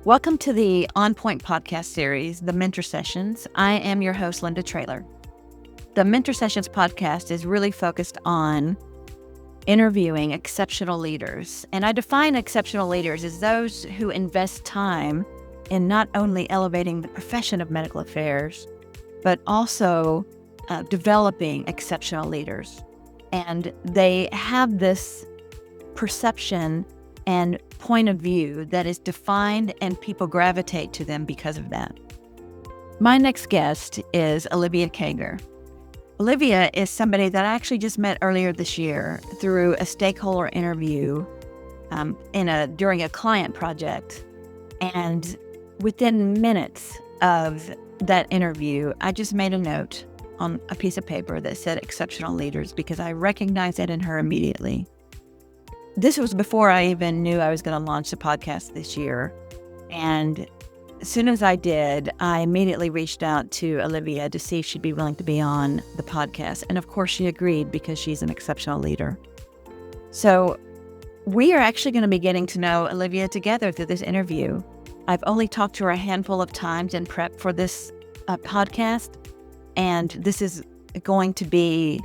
Welcome to the OnPoint podcast series, The Mentor Sessions. I am your host, Linda Traylor. The Mentor Sessions podcast is really focused on interviewing exceptional leaders. And I define exceptional leaders as those who invest time in not only elevating the profession of medical affairs, but also developing exceptional leaders. And they have this perception and point of view that is defined, and people gravitate to them because of that. My next guest is Olivia Kager. Olivia is somebody that I actually just met earlier this year through a stakeholder interview during a client project. And within minutes of that interview, I just made a note on a piece of paper that said exceptional leaders because I recognized it in her immediately. This was before I even knew I was going to launch the podcast this year. And as soon as I did, I immediately reached out to Olivia to see if she'd be willing to be on the podcast. And of course, she agreed because she's an exceptional leader. So we are actually going to be getting to know Olivia together through this interview. I've only talked to her a handful of times in prep for this podcast. And this is going to be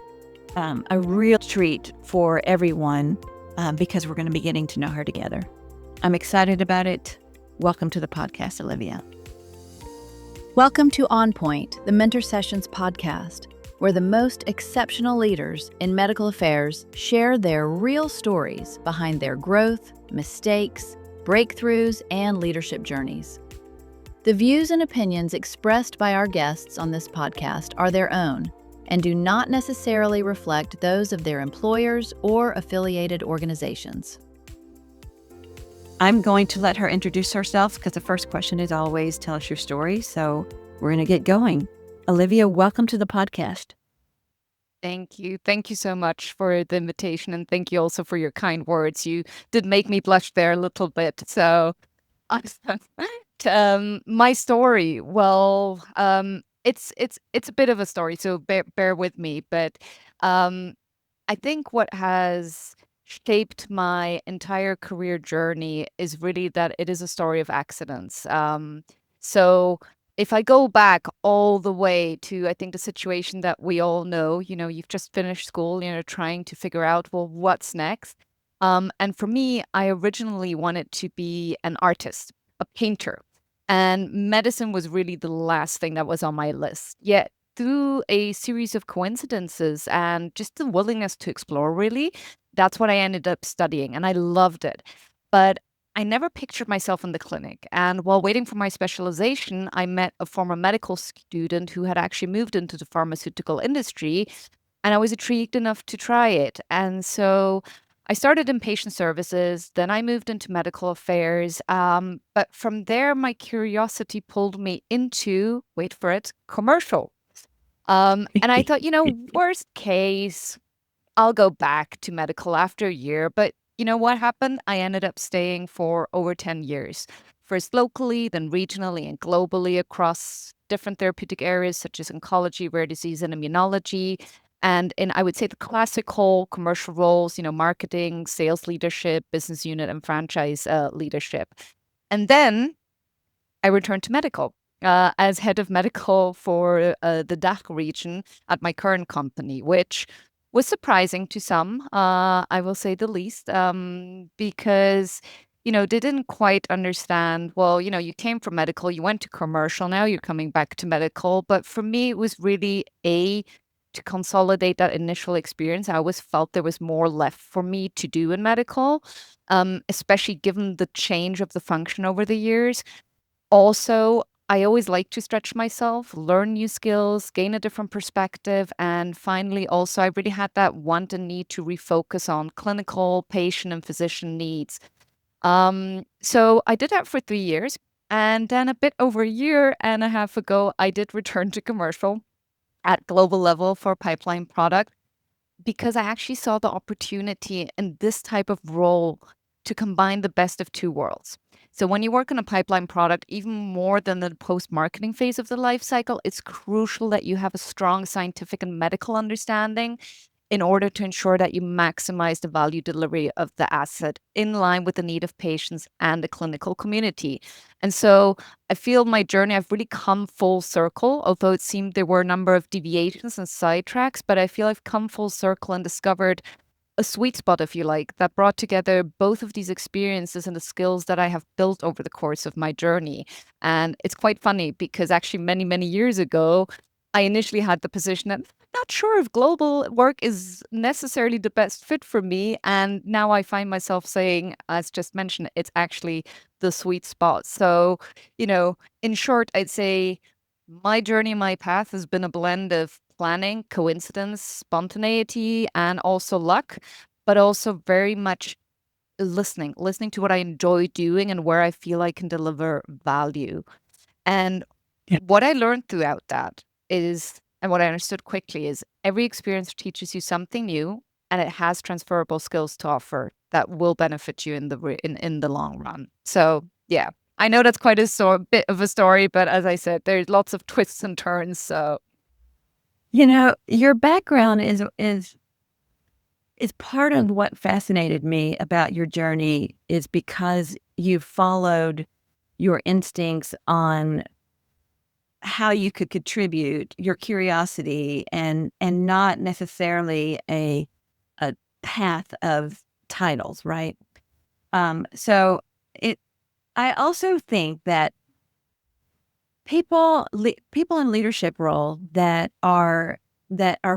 a real treat for everyone. Because we're going to be getting to know her together. I'm excited about it. Welcome to the podcast, Olivia. Welcome to OnPoint, the Mentor Sessions podcast, where the most exceptional leaders in medical affairs share their real stories behind their growth, mistakes, breakthroughs, and leadership journeys. The views and opinions expressed by our guests on this podcast are their own and do not necessarily reflect those of their employers or affiliated organizations. I'm going to let her introduce herself because the first question is always tell us your story. So we're going to get going. Olivia, welcome to the podcast. Thank you. Thank you so much for the invitation. And thank you also for your kind words. You did make me blush there a little bit. So my story, it's a bit of a story, so bear with me. But I think what has shaped my entire career journey is really that it is a story of accidents. So if I go back all the way to, I think, the situation that we all know, you've just finished school, trying to figure out, well, what's next? And for me, I originally wanted to be an artist, a painter. And medicine was really the last thing that was on my list. Yet, through a series of coincidences and just the willingness to explore, really, that's what I ended up studying. And I loved it. But I never pictured myself in the clinic. And while waiting for my specialization, I met a former medical student who had actually moved into the pharmaceutical industry. And I was intrigued enough to try it. And so I started in patient services, then I moved into medical affairs. But from there, my curiosity pulled me into, wait for it, commercial. And I thought, worst case, I'll go back to medical after a year. But you know what happened? I ended up staying for over 10 years, first locally, then regionally and globally across different therapeutic areas such as oncology, rare disease, and immunology. And in, I would say, the classical commercial roles, marketing, sales leadership, business unit, and franchise leadership. And then I returned to medical as head of medical for the DACH region at my current company, which was surprising to some, I will say the least, because, they didn't quite understand, well, you came from medical, you went to commercial, now you're coming back to medical. But for me, it was really to consolidate that initial experience. I always felt there was more left for me to do in medical, especially given the change of the function over the years. Also, I always like to stretch myself, learn new skills, gain a different perspective. And finally, also, I really had that want and need to refocus on clinical, patient, and physician needs. So I did that for 3 years. And then a bit over a year and a half ago, I did return to commercial at global level for pipeline product because I actually saw the opportunity in this type of role to combine the best of two worlds. So when you work on a pipeline product, even more than the post-marketing phase of the life cycle, it's crucial that you have a strong scientific and medical understanding in order to ensure that you maximize the value delivery of the asset in line with the need of patients and the clinical community. And so I feel my journey, I've really come full circle, although it seemed there were a number of deviations and sidetracks, but I feel I've come full circle and discovered a sweet spot, if you like, that brought together both of these experiences and the skills that I have built over the course of my journey. And it's quite funny because actually many, many years ago, I initially had the position that not sure if global work is necessarily the best fit for me. And now I find myself saying, as just mentioned, it's actually the sweet spot. So, in short, I'd say my journey, my path has been a blend of planning, coincidence, spontaneity, and also luck, but also very much listening to what I enjoy doing and where I feel I can deliver value. And Yeah. what I learned throughout that is, and what I understood quickly is every experience teaches you something new and it has transferable skills to offer that will benefit you in the long run. So yeah, I know that's quite a bit of a story, but as I said, there's lots of twists and turns. So Your background is part of what fascinated me about your journey is because you followed your instincts on how you could contribute, your curiosity, and not necessarily a path of titles, right? So it I also think that people in leadership role that are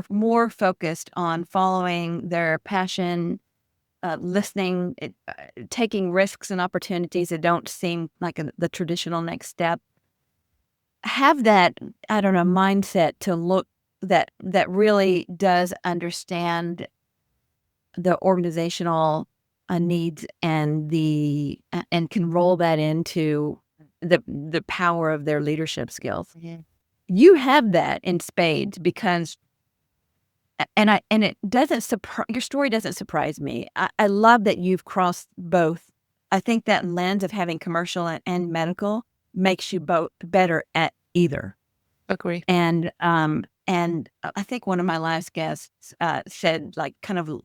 more focused on following their passion, listening, taking risks and opportunities that don't seem like the traditional next step, have that, I don't know, mindset to look that really does understand the organizational needs and and can roll that into the power of their leadership skills. You have that in spades because and it doesn't surprise your story doesn't surprise me. I love that you've crossed both. I think that lens of having commercial and medical makes you both better at either. agree. And I think one of my last guests said, like, kind of,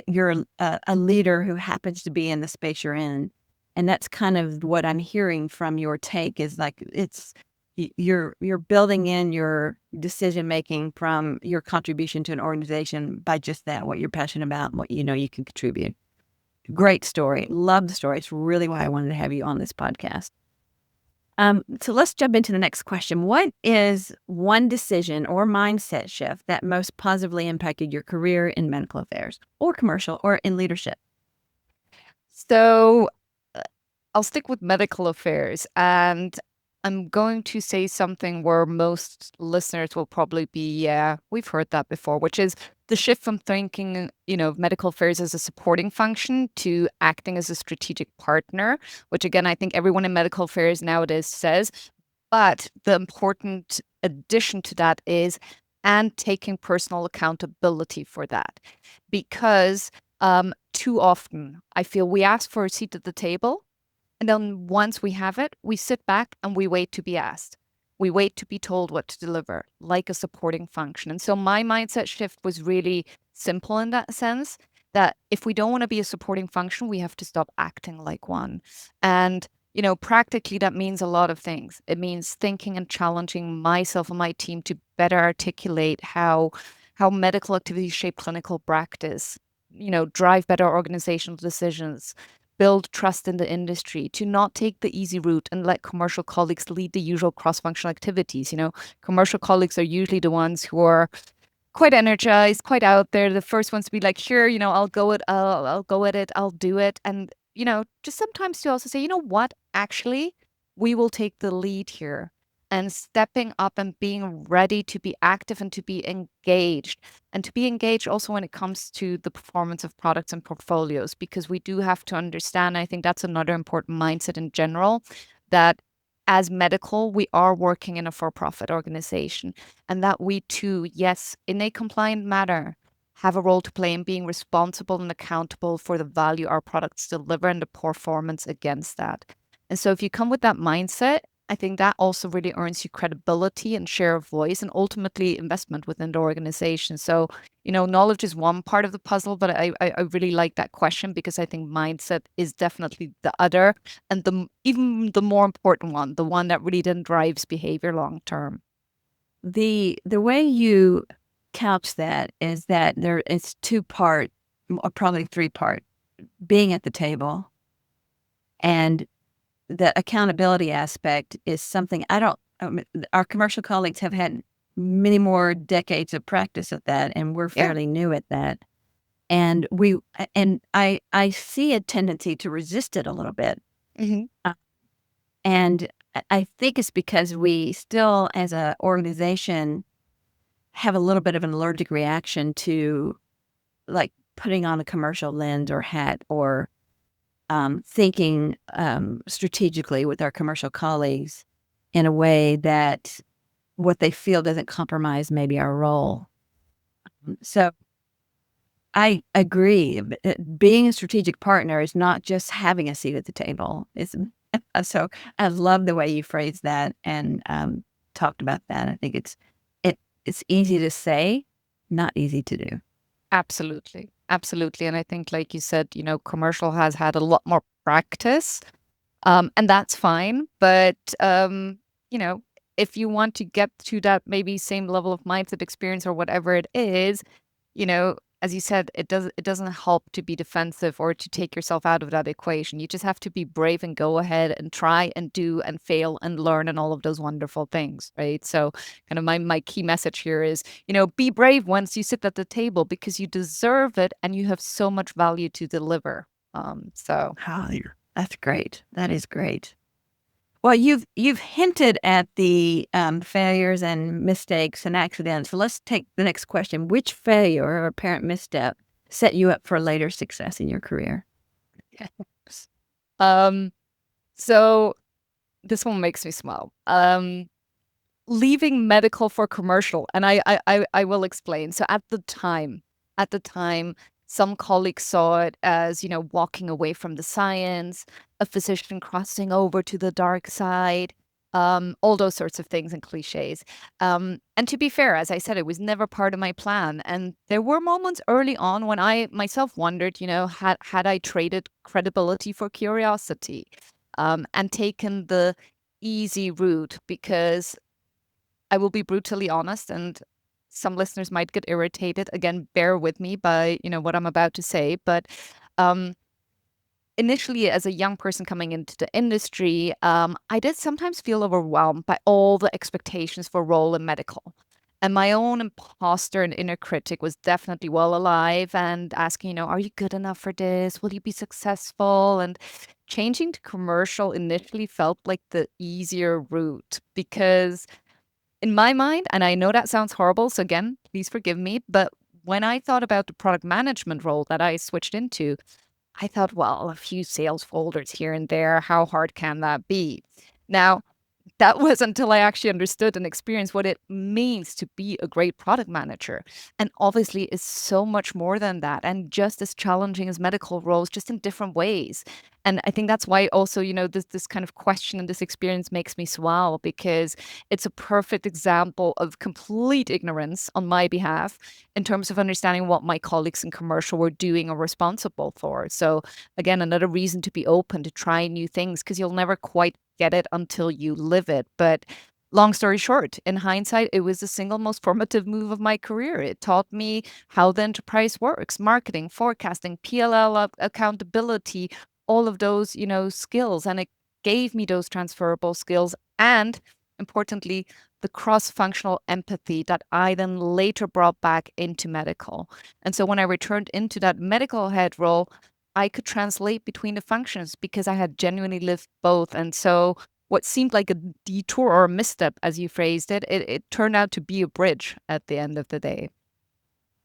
you're a leader who happens to be in the space you're in, and that's kind of what I'm hearing from your take is like you're building in your decision making from your contribution to an organization by just that, what you're passionate about, and what you can contribute. Great story, love the story. It's really why I wanted to have you on this podcast. So let's jump into the next question. What is one decision or mindset shift that most positively impacted your career in medical affairs or commercial or in leadership? So I'll stick with medical affairs, and I'm going to say something where most listeners will probably be, yeah, we've heard that before, which is the shift from thinking, of medical affairs as a supporting function to acting as a strategic partner, which again, I think everyone in medical affairs nowadays says. But the important addition to that is, and taking personal accountability for that. Because too often I feel we ask for a seat at the table, and then once we have it, we sit back and we wait to be asked. We wait to be told what to deliver, like a supporting function. And so my mindset shift was really simple in that sense that if we don't want to be a supporting function, we have to stop acting like one. And, practically that means a lot of things. It means thinking and challenging myself and my team to better articulate how medical activities shape clinical practice, drive better organizational decisions, build trust in the industry, to not take the easy route and let commercial colleagues lead the usual cross-functional activities. Commercial colleagues are usually the ones who are quite energized, quite out there, the first ones to be like, sure, I'll go at it, I'll do it. And, just sometimes to also say, you know what, actually, we will take the lead here. And stepping up and being ready to be active and to be engaged. And to be engaged also when it comes to the performance of products and portfolios, because we do have to understand, I think that's another important mindset in general, that as medical, we are working in a for-profit organization, and that we too, yes, in a compliant manner, have a role to play in being responsible and accountable for the value our products deliver and the performance against that. And so if you come with that mindset, I think that also really earns you credibility and share of voice and ultimately investment within the organization. So, knowledge is one part of the puzzle, but I really like that question because I think mindset is definitely the other and even the more important one, the one that really then drives behavior long term. The way you couch that is that it's two-part, or probably three-part, being at the table, and the accountability aspect is something our commercial colleagues have had many more decades of practice at that, and we're Yeah. fairly new at that. And I see a tendency to resist it a little bit. Hmm. Uh, and I think it's because we still, as an organization, have a little bit of an allergic reaction to, like, putting on a commercial lens or hat, or thinking strategically with our commercial colleagues in a way that what they feel doesn't compromise maybe our role. So I agree. Being a strategic partner is not just having a seat at the table. So I love the way you phrased that and talked about that. I think it's easy to say, not easy to do. Absolutely. Absolutely. And I think, like you said, commercial has had a lot more practice. And that's fine. But, you know, if you want to get to that maybe same level of mindset experience or whatever it is, as you said, it doesn't help to be defensive or to take yourself out of that equation. You just have to be brave and go ahead and try and do and fail and learn and all of those wonderful things, right? So kind of my key message here is, be brave once you sit at the table because you deserve it and you have so much value to deliver. So That's great. That is great. Well, you've hinted at the failures and mistakes and accidents. So let's take the next question. Which failure or apparent misstep set you up for later success in your career? um so this one makes me smile. Leaving medical for commercial, and I will explain. So at the time, some colleagues saw it as, walking away from the science, a physician crossing over to the dark side, all those sorts of things and cliches. And to be fair, as I said, it was never part of my plan. And there were moments early on when I myself wondered, had I traded credibility for curiosity, and taken the easy route, because I will be brutally honest, and some listeners might get irritated. Again, bear with me by, what I'm about to say. But um, initially, as a young person coming into the industry, I did sometimes feel overwhelmed by all the expectations for role in medical. And my own imposter and inner critic was definitely well alive and asking, are you good enough for this? Will you be successful? And changing to commercial initially felt like the easier route because in my mind, and I know that sounds horrible, so again, please forgive me, but when I thought about the product management role that I switched into, I thought, well, a few sales folders here and there, how hard can that be? Now, that was until I actually understood and experienced what it means to be a great product manager. And obviously, it's so much more than that and just as challenging as medical roles, just in different ways. And I think that's why also, this kind of question and this experience makes me smile because it's a perfect example of complete ignorance on my behalf in terms of understanding what my colleagues in commercial were doing or responsible for. So again, another reason to be open to try new things because you'll never quite get it until you live it. But long story short, in hindsight, it was the single most formative move of my career. It taught me how the enterprise works, marketing, forecasting, PLL accountability, all of those, skills. And it gave me those transferable skills and importantly, the cross-functional empathy that I then later brought back into medical. And so when I returned into that medical head role, I could translate between the functions because I had genuinely lived both. And so what seemed like a detour or a misstep, as you phrased it, it turned out to be a bridge at the end of the day.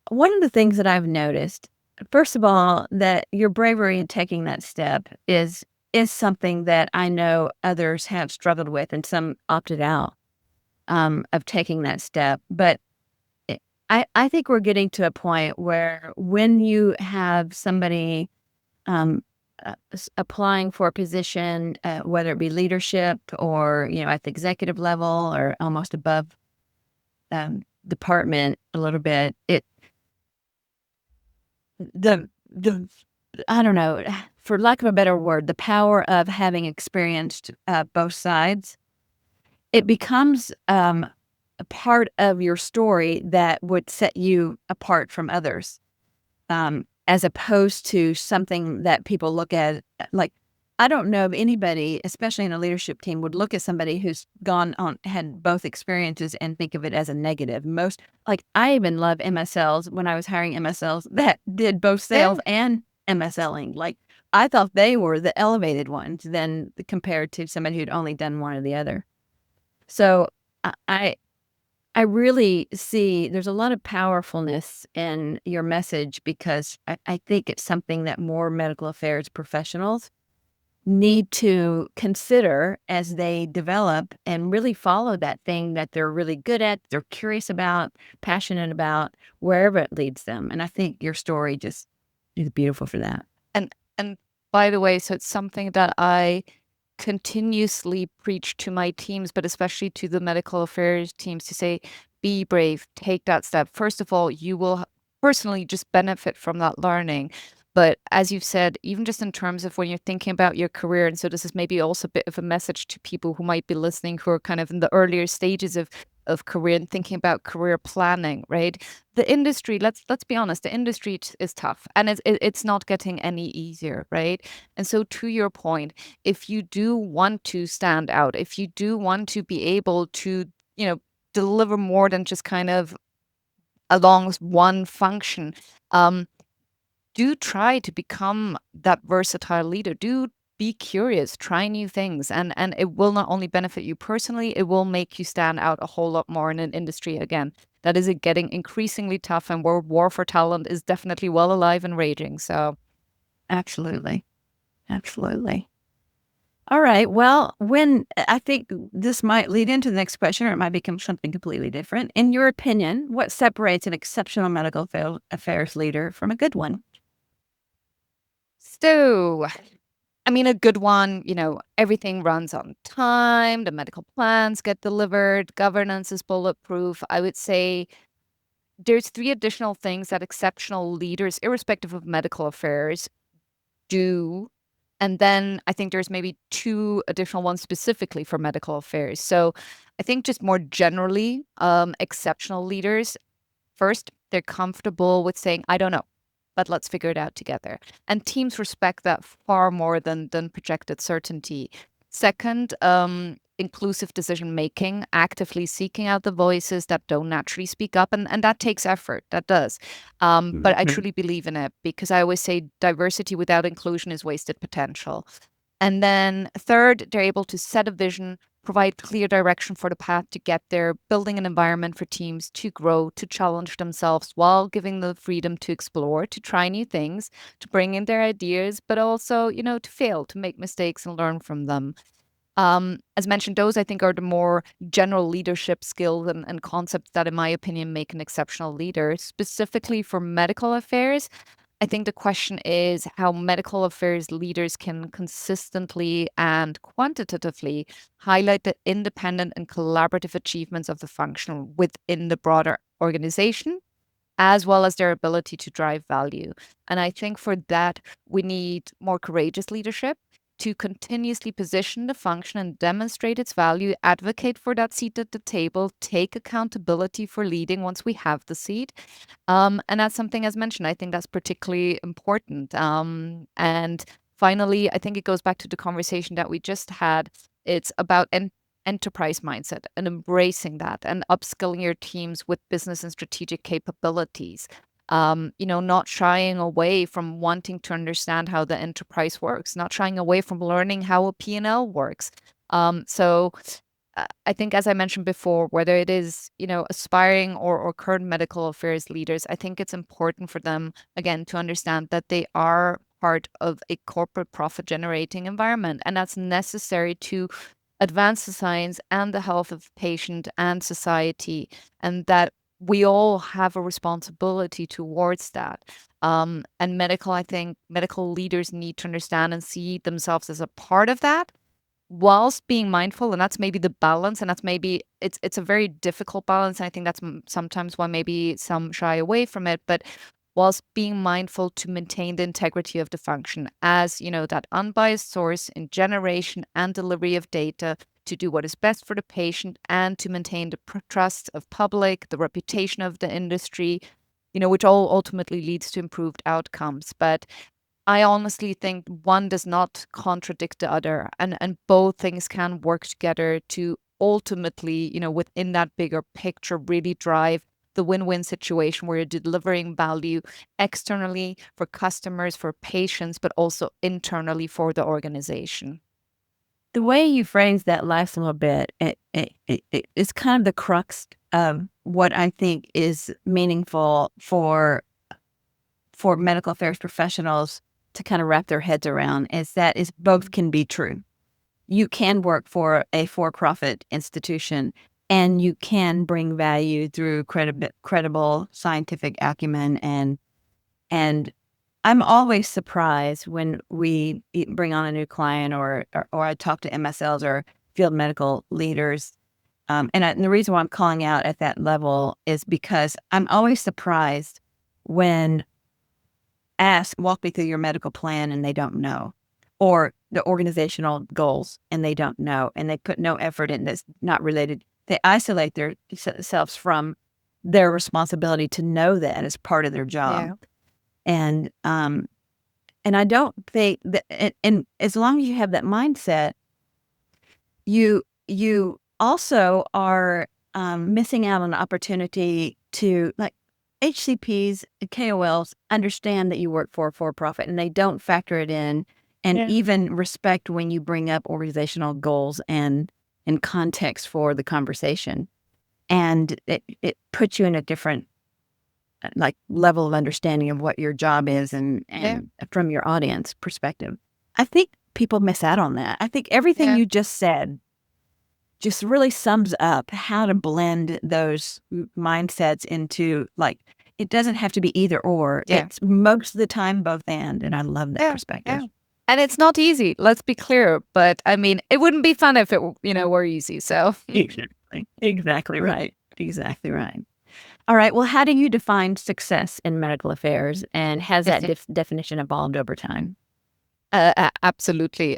One of the things that I've noticed, first of all, that your bravery in taking that step is something that I know others have struggled with, and some opted out of taking that step. But I think we're getting to a point where when you have somebody, um, applying for a position, whether it be leadership or, at the executive level or almost above department a little bit, the I don't know, for lack of a better word, the power of having experienced both sides, it becomes a part of your story that would set you apart from others, as opposed to something that people look at like. I don't know of anybody, especially in a leadership team, would look at somebody who's had both experiences and think of it as a negative. Most, like, I even love MSLs when I was hiring MSLs that did both sales and MSLing. Like, I thought they were the elevated ones then compared to somebody who'd only done one or the other. So I I really see there's a lot of powerfulness in your message because I think it's something that more medical affairs professionals need to consider as they develop and really follow that thing that they're really good at, they're curious about, passionate about, wherever it leads them. And I think your story just is beautiful for that. And by the way, so it's something that I continuously preach to my teams, but especially to the medical affairs teams, to say, be brave, take that step. First of all, you will personally just benefit from that learning. But as you've said, even just in terms of when you're thinking about your career, and so this is maybe also a bit of a message to people who might be listening who are kind of in the earlier stages of career and thinking about career planning, right? The industry, let's be honest, the industry is tough and it's not getting any easier, right? And so to your point, if you do want to stand out, if you do want to be able to, deliver more than just kind of along one function, do try to become that versatile leader. Do be curious, try new things, and it will not only benefit you personally, it will make you stand out a whole lot more in an industry again that is getting increasingly tough and where war for talent is definitely well alive and raging. So Absolutely. Absolutely. All right. Well, I think this might lead into the next question, or it might become something completely different. In your opinion, what separates an exceptional medical affairs leader from a good one? So, I mean, a good one, everything runs on time, the medical plans get delivered, governance is bulletproof. I would say there's three additional things that exceptional leaders, irrespective of medical affairs, do. And then I think there's maybe two additional ones specifically for medical affairs. So I think just more generally, exceptional leaders, first, they're comfortable with saying, I don't know, but let's figure it out together. And teams respect that far more than projected certainty. Second, inclusive decision making, actively seeking out the voices that don't naturally speak up. And that takes effort. That does. But I truly believe in it because I always say diversity without inclusion is wasted potential. And then third, they're able to set a vision, provide clear direction for the path to get there, building an environment for teams to grow, to challenge themselves while giving the freedom to explore, to try new things, to bring in their ideas, but also, to fail, to make mistakes and learn from them. As mentioned, those I think are the more general leadership skills and concepts that, in my opinion, make an exceptional leader. Specifically for medical affairs, I think the question is how medical affairs leaders can consistently and quantitatively highlight the independent and collaborative achievements of the function within the broader organization, as well as their ability to drive value. And I think for that, we need more courageous leadership to continuously position the function and demonstrate its value, advocate for that seat at the table, take accountability for leading once we have the seat. And that's something, as mentioned, I think that's particularly important. And finally, I think it goes back to the conversation that we just had. It's about enterprise mindset and embracing that and upskilling your teams with business and strategic capabilities. Not shying away from wanting to understand how the enterprise works, not shying away from learning how a P&L works. So I think, as I mentioned before, whether it is, aspiring or current medical affairs leaders, I think it's important for them, again, to understand that they are part of a corporate profit generating environment. And that's necessary to advance the science and the health of patient and society. And that we all have a responsibility towards that. And I think medical leaders need to understand and see themselves as a part of that, whilst being mindful. And that's maybe the balance, and that's maybe it's a very difficult balance. And I think that's sometimes why maybe some shy away from it. But whilst being mindful to maintain the integrity of the function as, that unbiased source in generation and delivery of data, to do what is best for the patient and to maintain the trust of public, the reputation of the industry, which all ultimately leads to improved outcomes. But I honestly think one does not contradict the other, and both things can work together to ultimately, within that bigger picture, really drive the win-win situation where you're delivering value externally for customers, for patients, but also internally for the organization. The way you phrase that last little bit, it's kind of the crux of what I think is meaningful for medical affairs professionals to kind of wrap their heads around, is that both can be true. You can work for a for-profit institution, and you can bring value through credible scientific acumen. And I'm always surprised when we bring on a new client, or I talk to MSLs or field medical leaders. And the reason why I'm calling out at that level is because I'm always surprised when asked, walk me through your medical plan, and they don't know, or the organizational goals, and they don't know, and they put no effort in that's not related. They isolate themselves from their responsibility to know that as part of their job. Yeah. And I don't think that, and as long as you have that mindset, you also are missing out on an opportunity to, like, HCPs and KOLs understand that you work for a for-profit, and they don't factor it in, and Yeah. even respect when you bring up organizational goals and context for the conversation. And it puts you in a different level of understanding of what your job is, and from your audience perspective. I think people miss out on that. I think everything you just said just really sums up how to blend those mindsets into, it doesn't have to be either or. Yeah. It's most of the time both and I love that perspective. Yeah. And it's not easy, let's be clear, but I mean, it wouldn't be fun if it, were easy. So Exactly right. Exactly right. All right. Well, how do you define success in medical affairs, and has that definition evolved over time? Absolutely.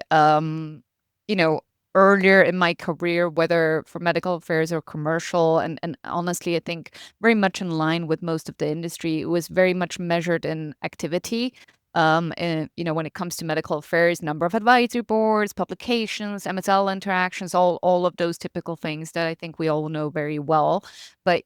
Earlier in my career, whether for medical affairs or commercial, and honestly, I think very much in line with most of the industry, it was very much measured in activity. And, when it comes to medical affairs, number of advisory boards, publications, MSL interactions, all of those typical things that I think we all know very well. But,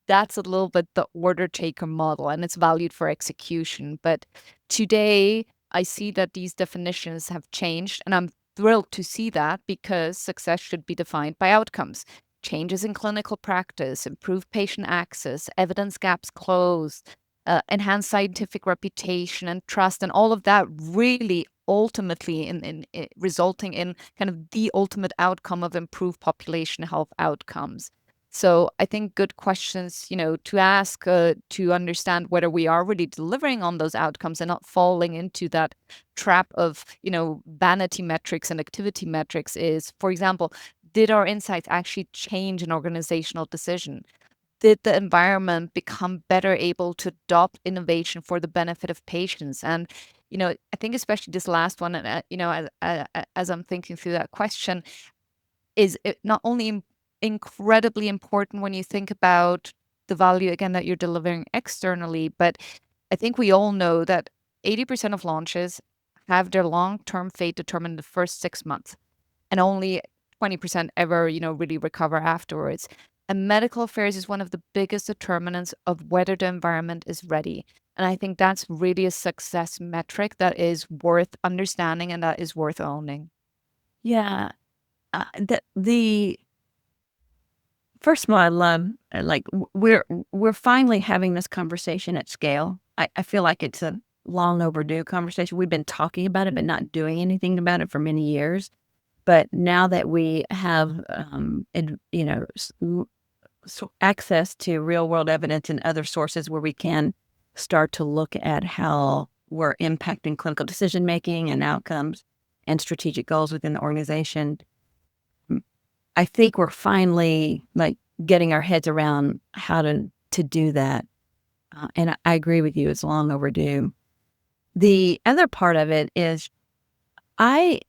that's a little bit the order taker model, and it's valued for execution. But today, I see that these definitions have changed, and I'm thrilled to see that, because success should be defined by outcomes. Changes in clinical practice, improved patient access, evidence gaps closed, enhanced scientific reputation and trust, and all of that really ultimately in resulting in kind of the ultimate outcome of improved population health outcomes. So I think good questions, to ask, to understand whether we are really delivering on those outcomes and not falling into that trap of, vanity metrics and activity metrics is, for example, did our insights actually change an organizational decision? Did the environment become better able to adopt innovation for the benefit of patients? And, I think especially this last one, and, as I'm thinking through that question, is it not only incredibly important when you think about the value, again, that you're delivering externally, but I think we all know that 80% of launches have their long-term fate determined in the first 6 months, and only 20% ever, really recover afterwards. And medical affairs is one of the biggest determinants of whether the environment is ready. And I think that's really a success metric that is worth understanding and that is worth owning. Yeah. The first of all, I love, we're finally having this conversation at scale. I feel like it's a long overdue conversation. We've been talking about it, but not doing anything about it for many years. But now that we have, access to real world evidence and other sources where we can start to look at how we're impacting clinical decision making and outcomes and strategic goals within the organization. I think we're finally getting our heads around how to do that. And I agree with you, it's long overdue. The other part of it is I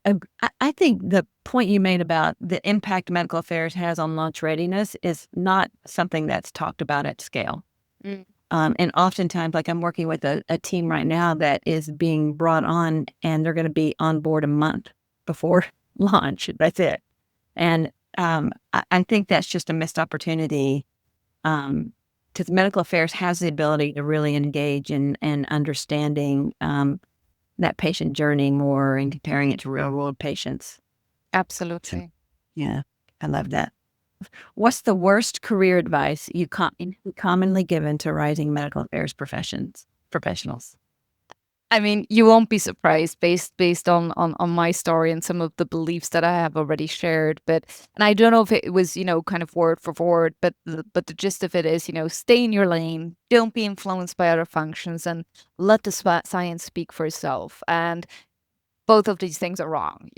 think the point you made about the impact medical affairs has on launch readiness is not something that's talked about at scale. And oftentimes, I'm working with a team right now that is being brought on, and they're going to be on board a month before launch. That's it. And I think that's just a missed opportunity, because medical affairs has the ability to really engage in understanding that patient journey more and comparing it to real world patients. Absolutely. Yeah, I love that. What's the worst career advice you commonly given to rising medical affairs professionals? I mean, you won't be surprised based on my story and some of the beliefs that I have already shared. But and I don't know if it was, kind of word for word, but the gist of it is, stay in your lane, don't be influenced by other functions, and let the science speak for itself. And both of these things are wrong.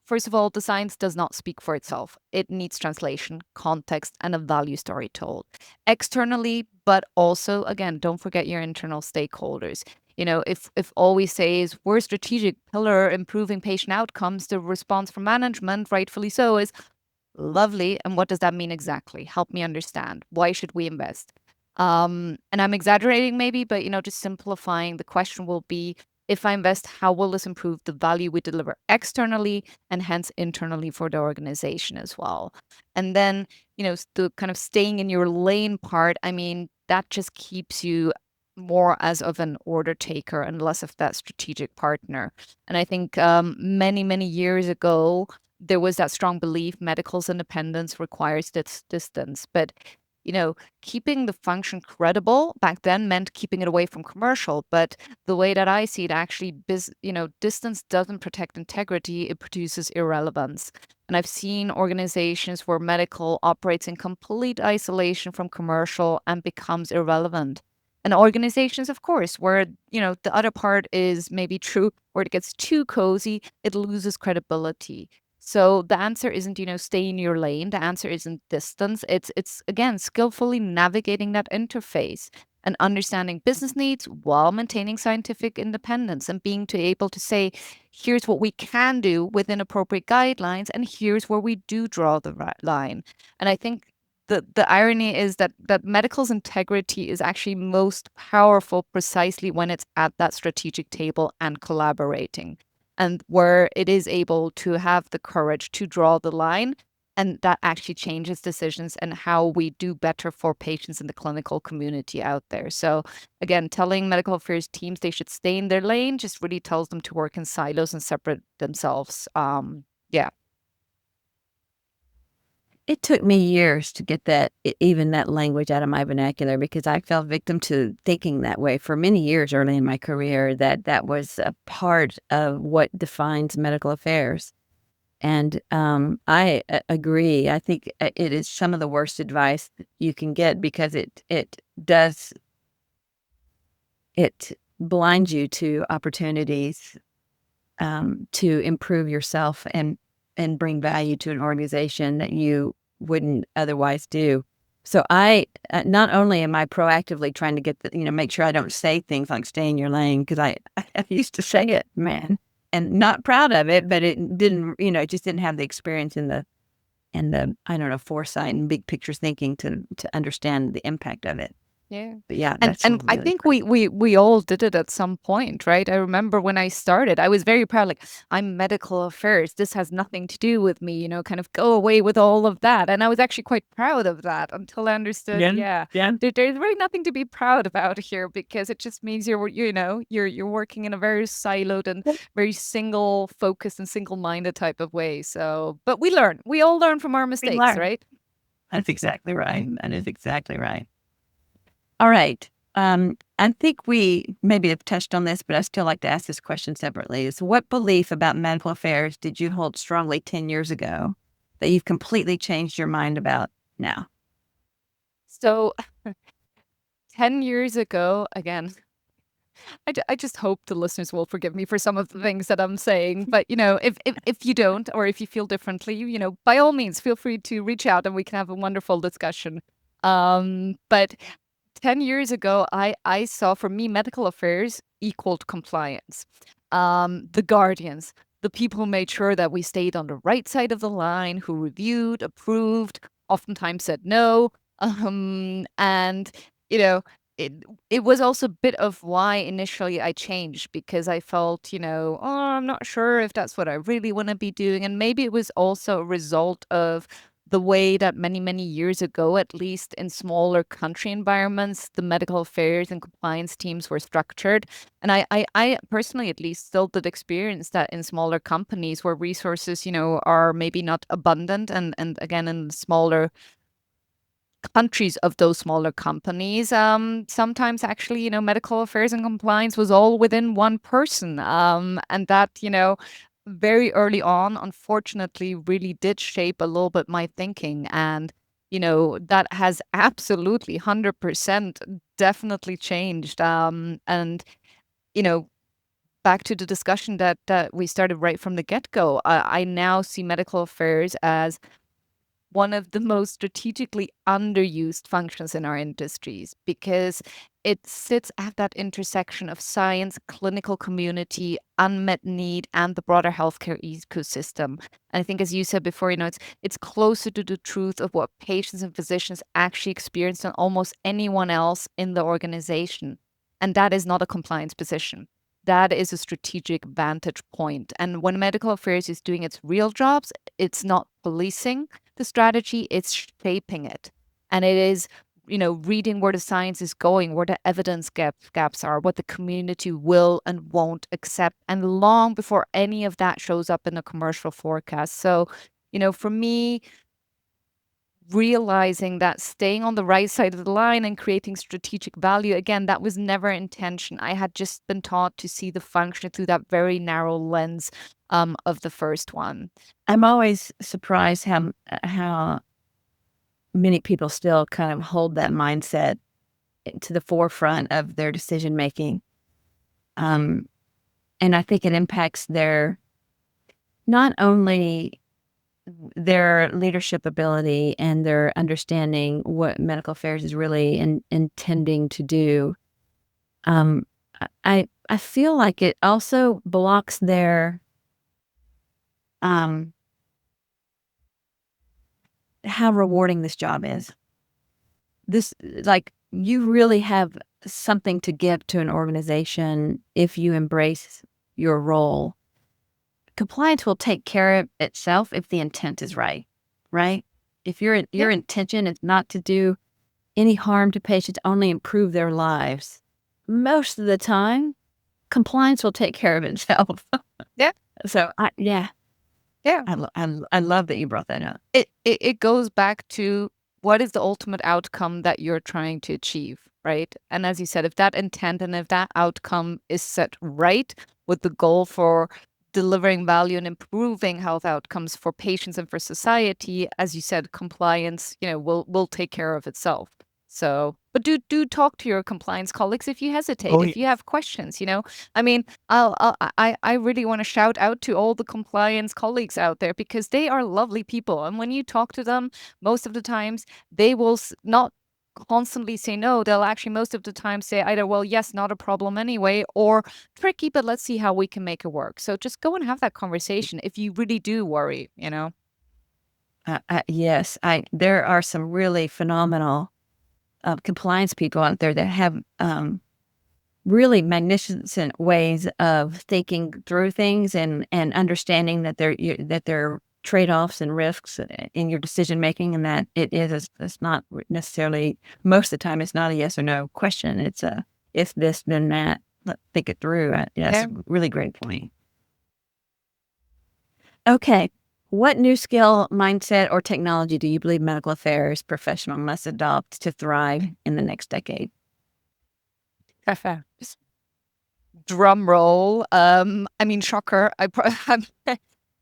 First of all, the science does not speak for itself. It needs translation, context, and a value story told externally, but also, again, don't forget your internal stakeholders. If all we say is we're a strategic pillar improving patient outcomes, the response from management, rightfully so, is lovely. And what does that mean exactly? Help me understand. Why should we invest? And I'm exaggerating maybe, but just simplifying, the question will be, if I invest, how will this improve the value we deliver externally and hence internally for the organization as well? And then, the kind of staying in your lane part, I mean, that just keeps you more as of an order taker and less of that strategic partner. And I think many, many years ago, there was that strong belief medical's independence requires this distance. But keeping the function credible back then meant keeping it away from commercial. But the way that I see it, actually, distance doesn't protect integrity, it produces irrelevance. And I've seen organizations where medical operates in complete isolation from commercial and becomes irrelevant. And organizations, of course, where, the other part is maybe true, where it gets too cozy, it loses credibility. So the answer isn't, stay in your lane. The answer isn't distance. It's again, skillfully navigating that interface and understanding business needs while maintaining scientific independence and being able to say, here's what we can do within appropriate guidelines, and here's where we do draw the right line. And I think the irony is that medical's integrity is actually most powerful precisely when it's at that strategic table and collaborating, and where it is able to have the courage to draw the line. And that actually changes decisions and how we do better for patients in the clinical community out there. So again, telling medical affairs teams they should stay in their lane just really tells them to work in silos and separate themselves. Yeah. It took me years to get even that language out of my vernacular, because I fell victim to thinking that way for many years early in my career, that was a part of what defines medical affairs. And I agree. I think it is some of the worst advice you can get, because it blinds you to opportunities to improve yourself and bring value to an organization that you wouldn't otherwise do. So I not only am I proactively trying to get make sure I don't say things like stay in your lane, because I used to say it, man, and not proud of it, but it didn't, just didn't have the experience and the I don't know, foresight and big picture thinking to understand the impact of it. Yeah. But yeah, And that's I really think great. we all did it at some point, right? I remember when I started, I was very proud, like, I'm medical affairs. This has nothing to do with me, kind of go away with all of that. And I was actually quite proud of that until I understood, Yeah. there's really nothing to be proud about here, because it just means you're working in a very siloed and very single focused and single minded type of way. So, but we all learn from our We mistakes, learn. right? That's exactly right. That is exactly right. All right. I think we maybe have touched on this, but I still like to ask this question separately. Is what belief about medical affairs did you hold strongly 10 years ago that you've completely changed your mind about now? So 10 years ago, again, I just hope the listeners will forgive me for some of the things that I'm saying. But, if you don't, or if you feel differently, by all means, feel free to reach out and we can have a wonderful discussion. But 10 years ago, I saw, for me, medical affairs equaled compliance. The guardians, the people who made sure that we stayed on the right side of the line, who reviewed, approved, oftentimes said no. And, you know, it it was also a bit of why initially I changed, because I felt, oh, I'm not sure if that's what I really want to be doing. And maybe it was also a result of the way that many, many years ago, at least in smaller country environments, the medical affairs and compliance teams were structured. And I personally, at least, still did experience that in smaller companies where resources, are maybe not abundant. And again, in smaller countries of those smaller companies, sometimes actually, medical affairs and compliance was all within one person. And that, very early on, unfortunately, really did shape a little bit my thinking. And, that has absolutely 100% definitely changed. And, you know, back to the discussion that we started right from the get-go, I now see medical affairs as one of the most strategically underused functions in our industries, because it sits at that intersection of science, clinical community, unmet need, and the broader healthcare ecosystem. And I think, as you said before, it's closer to the truth of what patients and physicians actually experience than almost anyone else in the organization. And that is not a compliance position. That is a strategic vantage point. And when medical affairs is doing its real jobs, it's not policing the strategy, it's shaping it. And it is, reading where the science is going, where the evidence gaps are, what the community will and won't accept, and long before any of that shows up in a commercial forecast. So, for me, realizing that staying on the right side of the line and creating strategic value, again, that was never intention. I had just been taught to see the function through that very narrow lens of the first one. I'm always surprised how many people still kind of hold that mindset to the forefront of their decision making. And I think it impacts not only their leadership ability and their understanding what medical affairs is really intending to do. I feel like it also blocks their how rewarding this job is. This, like, you really have something to give to an organization if you embrace your role. Compliance will take care of itself if the intent is right? If your intention is not to do any harm to patients, only improve their lives, most of the time, compliance will take care of itself. Yeah. So yeah. I love that you brought that up. It goes back to, what is the ultimate outcome that you're trying to achieve, right? And as you said, if that intent and if that outcome is set right, with the goal for delivering value and improving health outcomes for patients and for society, as you said, compliance, will take care of itself. So, but do talk to your compliance colleagues if you hesitate, if you have questions. I mean, I really want to shout out to all the compliance colleagues out there, because they are lovely people, and when you talk to them, most of the times they will not constantly say no. They'll actually most of the time say either, well, yes, not a problem anyway, or tricky, but let's see how we can make it work. So just go and have that conversation if you really do worry. Yes, there are some really phenomenal compliance people out there that have really magnificent ways of thinking through things and understanding that they're trade-offs and risks in your decision making, and that it's not necessarily, most of the time it's not a yes or no question. It's a if this then that. Let's think it through. That's a really great point. Okay. What new skill, mindset, or technology do you believe medical affairs professional must adopt to thrive in the next decade? Drum roll. I mean, shocker.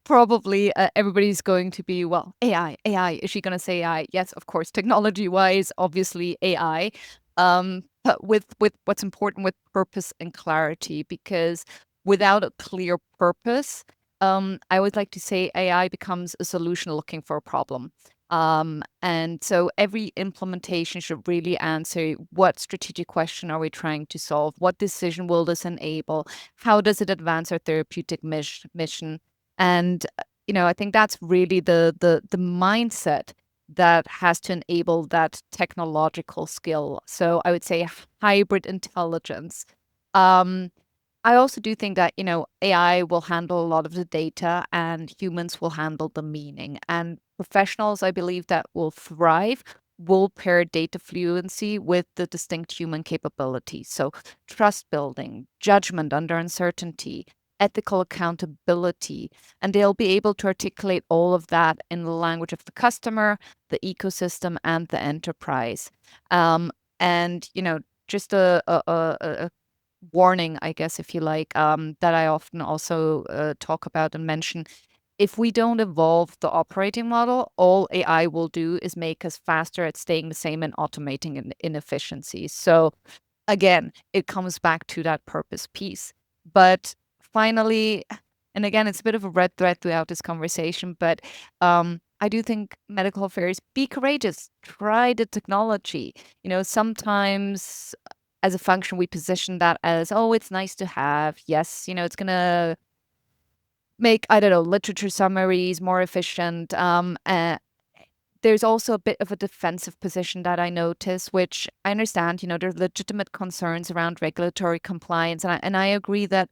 probably everybody's going to be, well, AI. Is she going to say AI? Yes, of course. Technology-wise, obviously AI. But with what's important with purpose and clarity, because without a clear purpose, I would like to say AI becomes a solution looking for a problem. And so every implementation should really answer what strategic question are we trying to solve? What decision will this enable? How does it advance our therapeutic mission? And I think that's really the mindset that has to enable that technological skill. So I would say hybrid intelligence. Um, I also do think that, AI will handle a lot of the data and humans will handle the meaning. And professionals, I believe, that will thrive will pair data fluency with the distinct human capabilities. So trust building, judgment under uncertainty, ethical accountability, and they'll be able to articulate all of that in the language of the customer, the ecosystem, and the enterprise. And just a warning, I guess, if you like, that I often also talk about and mention. If we don't evolve the operating model, all AI will do is make us faster at staying the same and automating inefficiencies. So again, it comes back to that purpose piece. But finally, and again, it's a bit of a red thread throughout this conversation, but I do think medical affairs, be courageous, try the technology. Sometimes as a function, we position that as, oh, it's nice to have. Yes, it's going to make, I don't know, literature summaries more efficient. There's also a bit of a defensive position that I notice, which I understand, there's legitimate concerns around regulatory compliance. And I agree that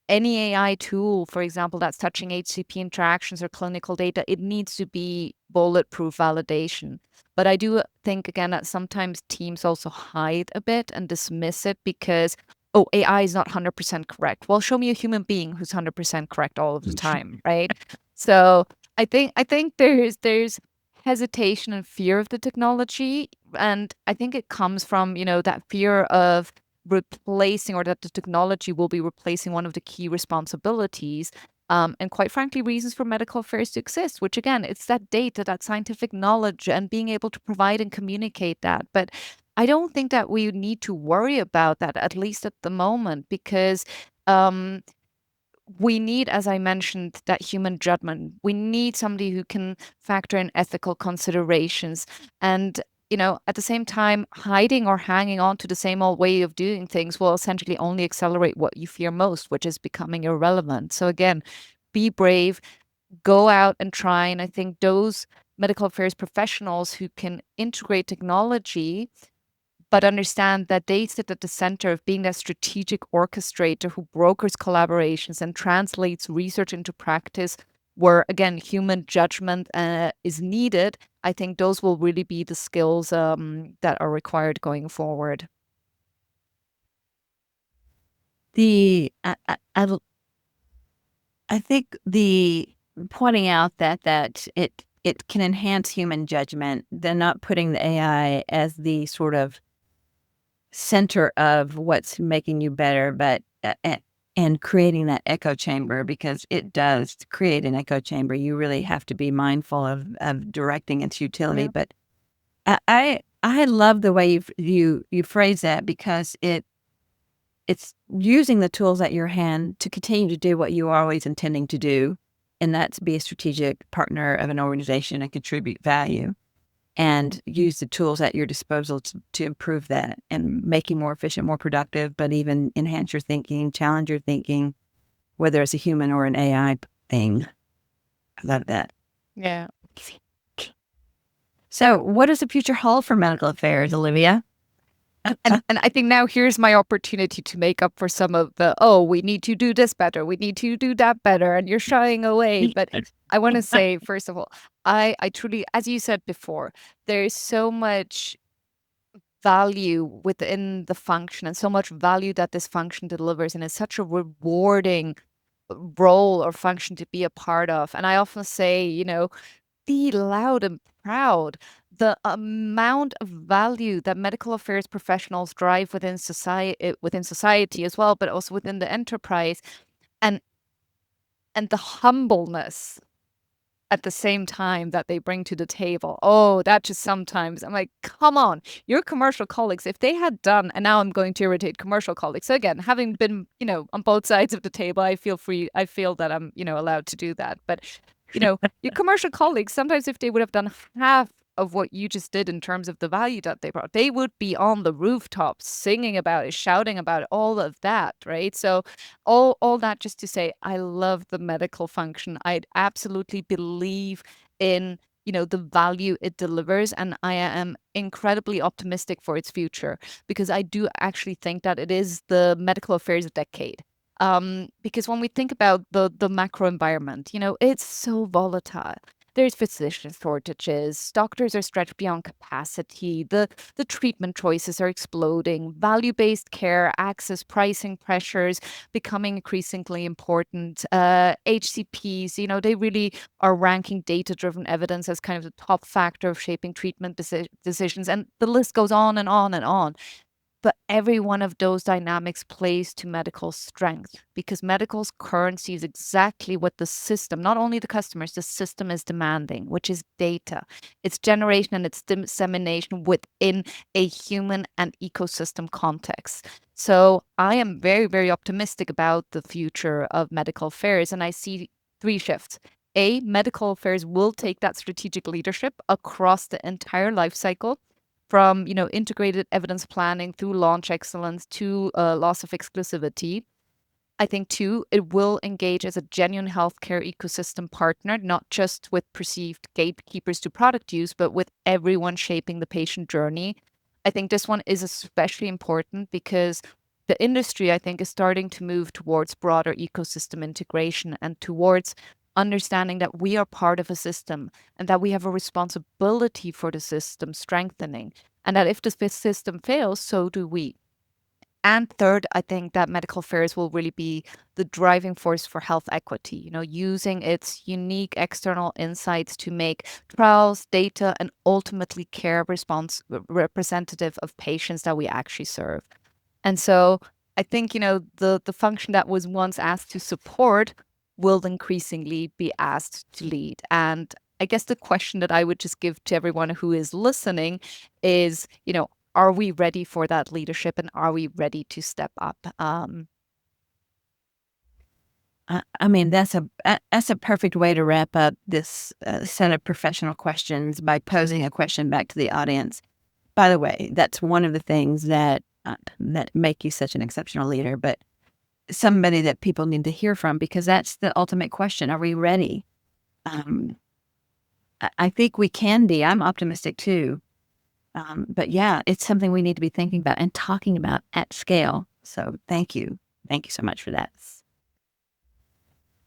any AI tool, for example, that's touching HCP interactions or clinical data, it needs to be bulletproof validation. But I do think, again, that sometimes teams also hide a bit and dismiss it because, oh, AI is not 100% correct. Well, show me a human being who's 100% correct all of the time, right? So I think there's hesitation and fear of the technology, and I think it comes from, that fear of replacing, or that the technology will be replacing one of the key responsibilities, and quite frankly, reasons for medical affairs to exist, which again, it's that data, that scientific knowledge, and being able to provide and communicate that. But I don't think that we need to worry about that, at least at the moment, because um, we need, as I mentioned, that human judgment. We need somebody who can factor in ethical considerations. And, at the same time, hiding or hanging on to the same old way of doing things will essentially only accelerate what you fear most, which is becoming irrelevant. So, again, be brave, go out and try. And I think those medical affairs professionals who can integrate technology but understand that they sit at the center of being that strategic orchestrator who brokers collaborations and translates research into practice, where again human judgment is needed. I think those will really be the skills that are required going forward. I think the pointing out that it can enhance human judgment, then not putting the AI as the sort of center of what's making you better, but and creating that echo chamber, because it does create an echo chamber. You really have to be mindful of directing its utility. Yeah. But I love the way you phrase that, because it's using the tools at your hand to continue to do what you are always intending to do, and that's be a strategic partner of an organization and contribute value, and use the tools at your disposal to improve that and make you more efficient, more productive, but even enhance your thinking, challenge your thinking, whether it's a human or an AI thing. I love that. Yeah. So what does the future hold for medical affairs, Olivia? And I think now here's my opportunity to make up for some of the, oh, we need to do this better, we need to do that better, and you're shying away. But I want to say, first of all, I truly, as you said before, there's so much value within the function and so much value that this function delivers, and it's such a rewarding role or function to be a part of. And I often say, be loud and proud. The amount of value that medical affairs professionals drive within society as well, but also within the enterprise. And and the humbleness at the same time that they bring to the table. Oh, that just sometimes I'm like, come on, your commercial colleagues, if they had done, and now I'm going to irritate commercial colleagues. So again, having been, on both sides of the table, I feel that I'm, allowed to do that. But, your commercial colleagues, sometimes if they would have done half of what you just did in terms of the value that they brought, they would be on the rooftops singing about it, shouting about it, all of that, right? So all that just to say, I love the medical function. I absolutely believe in, the value it delivers, and I am incredibly optimistic for its future because I do actually think that it is the medical affairs decade. Because when we think about the macro environment, it's so volatile. There's physician shortages, doctors are stretched beyond capacity, the treatment choices are exploding, value-based care, access, pricing pressures becoming increasingly important. HCPs, they really are ranking data-driven evidence as kind of the top factor of shaping treatment decisions, and the list goes on and on and on. But every one of those dynamics plays to medical strength because medical's currency is exactly what the system, not only the customers, the system is demanding, which is data, its generation and its dissemination within a human and ecosystem context. So I am very, very optimistic about the future of medical affairs, and I see three shifts. A, medical affairs will take that strategic leadership across the entire life cycle from integrated evidence planning through launch excellence to loss of exclusivity. I think two, it will engage as a genuine healthcare ecosystem partner, not just with perceived gatekeepers to product use, but with everyone shaping the patient journey. I think this one is especially important because the industry, I think, is starting to move towards broader ecosystem integration and towards understanding that we are part of a system and that we have a responsibility for the system strengthening, and that if the system fails, so do we. And third, I think that medical affairs will really be the driving force for health equity, using its unique external insights to make trials, data, and ultimately care representative of patients that we actually serve. And so I think, the function that was once asked to support will increasingly be asked to lead. And I guess the question that I would just give to everyone who is listening is, are we ready for that leadership and are we ready to step up? I mean, that's a perfect way to wrap up this set of professional questions by posing a question back to the audience. By the way, that's one of the things that make you such an exceptional leader, but somebody that people need to hear from, because that's the ultimate question. Are we ready? I think we can be. I'm optimistic too. But yeah, it's something we need to be thinking about and talking about at scale. So thank you. Thank you so much for that.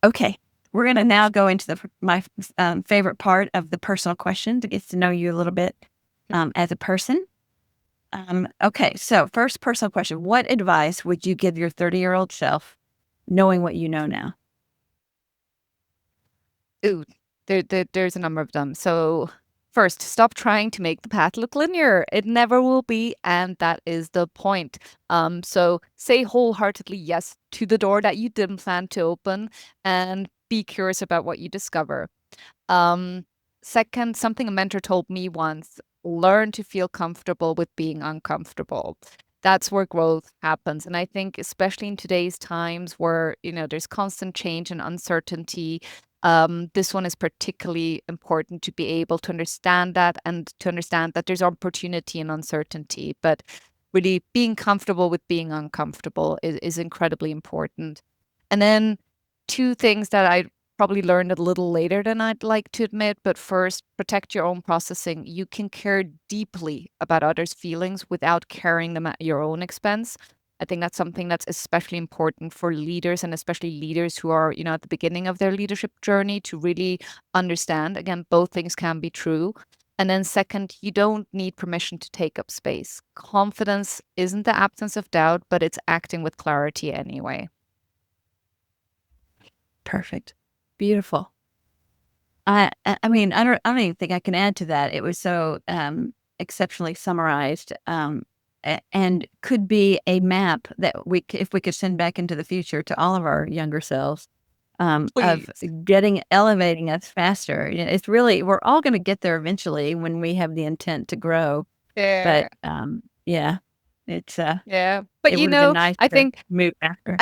Okay, we're going to now go into my favorite part of the personal question to get to know you a little bit as a person. Okay, so first personal question. What advice would you give your 30-year-old self knowing what you know now? Ooh, there's a number of them. So first, stop trying to make the path look linear. It never will be, and that is the point. So say wholeheartedly yes to the door that you didn't plan to open and be curious about what you discover. Second, something a mentor told me once, learn to feel comfortable with being uncomfortable. That's where growth happens. And I think especially in today's times where, there's constant change and uncertainty, this one is particularly important to be able to understand that and to understand that there's opportunity and uncertainty. But really being comfortable with being uncomfortable is incredibly important. And then two things that I probably learned a little later than I'd like to admit, but first, protect your own processing. You can care deeply about others' feelings without carrying them at your own expense. I think that's something that's especially important for leaders and especially leaders who are, at the beginning of their leadership journey to really understand. Again, both things can be true. And then second, you don't need permission to take up space. Confidence isn't the absence of doubt, but it's acting with clarity anyway. Perfect. Beautiful. I mean, I don't even think I can add to that. It was so exceptionally summarized, and could be a map that if we could send back into the future to all of our younger selves, of Please. elevating us faster. It's really, we're all going to get there eventually when we have the intent to grow. But Yeah. yeah, it's Yeah. But it would have been nice I to think move after.